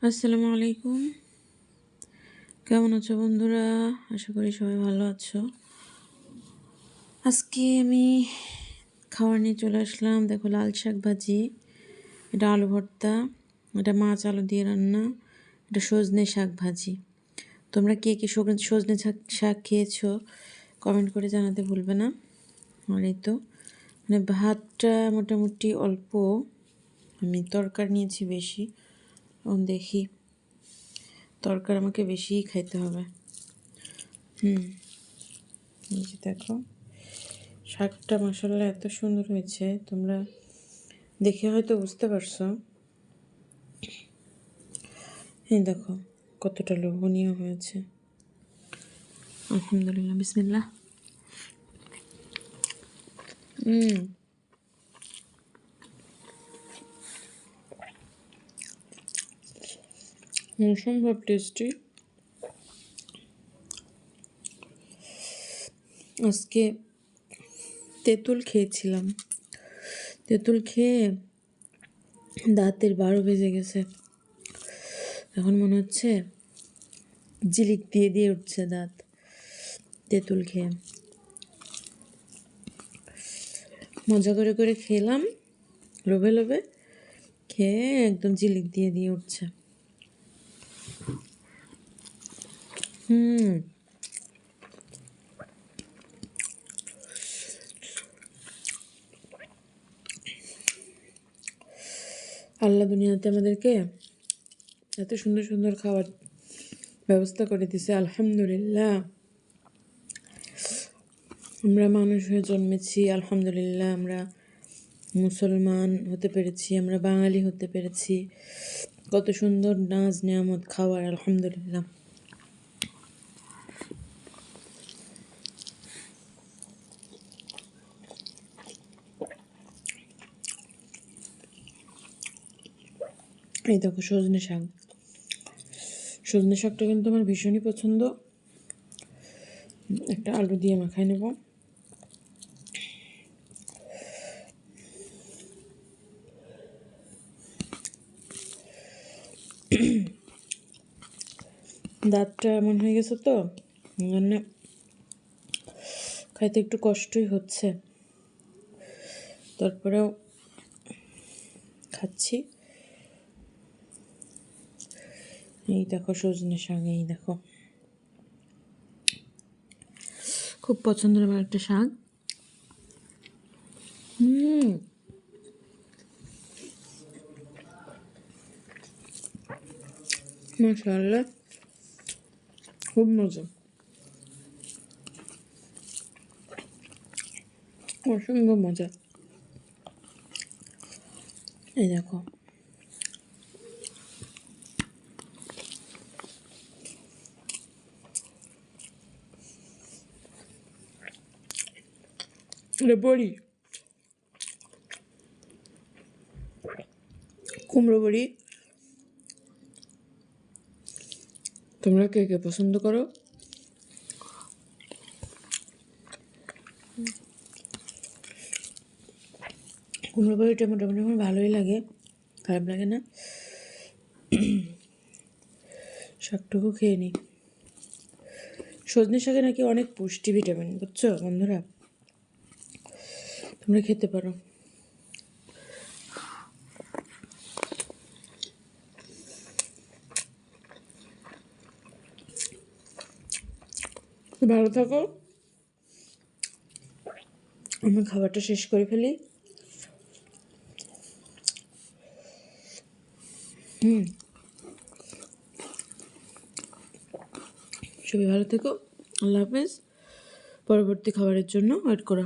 আসসালামু আলাইকুম। কেমন আছো বন্ধুরা? আশা করি সবাই ভালো আছো। আজকে আমি খাবার নিয়ে চলে আসলাম। দেখো, লাল শাক ভাজি, এটা আলু ভর্তা, এটা মাছ আলু দিয়ে রান্না, এটা সজনে শাক ভাজি। তোমরা কে কে সজনে শাক খেয়েছো কমেন্ট করে জানাতে ভুলবে না। আর এই তো ভাতটা মোটামুটি অল্প, আমি তরকারি নিয়েছি বেশি। এখন দেখি, তরকারি আমাকে বেশিই খাইতে হবে। এই যে দেখো, শাকটা মাশাআল্লাহ এত সুন্দর হয়েছে, তোমরা দেখে হয়তো বুঝতে পারছো। এই দেখো কতটা লোভনীয় হয়েছে। আলহামদুলিল্লাহ, বিসমিল্লাহ। অসম্ভব টেস্টি। আজকে তেঁতুল খেয়েছিলাম, তেঁতুল খেয়ে দাঁতের 12 বেজে গেছে। এখন মনে হচ্ছে জিলিক দিয়ে দিয়ে উঠছে দাঁত তেঁতুল খেয়ে। মজা করে করে খেলাম, লোভে লোভে খেয়ে একদম জিলিক দিয়ে দিয়ে উঠছে। আল্লাহ দুনিয়াতে আমাদেরকে এত সুন্দর সুন্দর খাবার ব্যবস্থা করে দিছে, আলহামদুলিল্লাহ। আমরা মানুষ হয়ে জন্মেছি, আলহামদুলিল্লাহ। আমরা মুসলমান হতে পেরেছি, আমরা বাঙালি হতে পেরেছি। কত সুন্দর নাজ নিয়ামত খাওয়ার, আলহামদুলিল্লাহ। এই দেখো সজনে শাক, সজনে শাকটা কিন্তু আমার ভীষণই পছন্দ। একটা আলু দিয়ে মাখাই নেব। দাঁতটা এমন হয়ে গেছে তো, মানে খাইতে একটু কষ্টই হচ্ছে, তারপরেও খাচ্ছি। এই দেখো সজনে শাক, এই দেখো খুব পছন্দের আমার একটা শাক। মাশাআল্লাহ, খুব মজা, অসম্ভব মজা। এই দেখো, এটা বড়ি, কুমড়ো বড়ি। তোমরা কে কে পছন্দ করো? কুমড়ো বড়িটা মোটামুটি আমার ভালোই লাগে, খারাপ লাগে না। শাকটুকু খেয়ে নিই। সজনে শাকে নাকি অনেক পুষ্টি, ভিটামিন, বুঝছো বন্ধুরা? তোমরা খেতে পারো। ভালো থাকো, আমি খাবারটা শেষ করে ফেলি। সবাই ভালো থেকো, আল্লাহ হাফেজ। পরবর্তী খাবারের জন্য ওয়েট করো।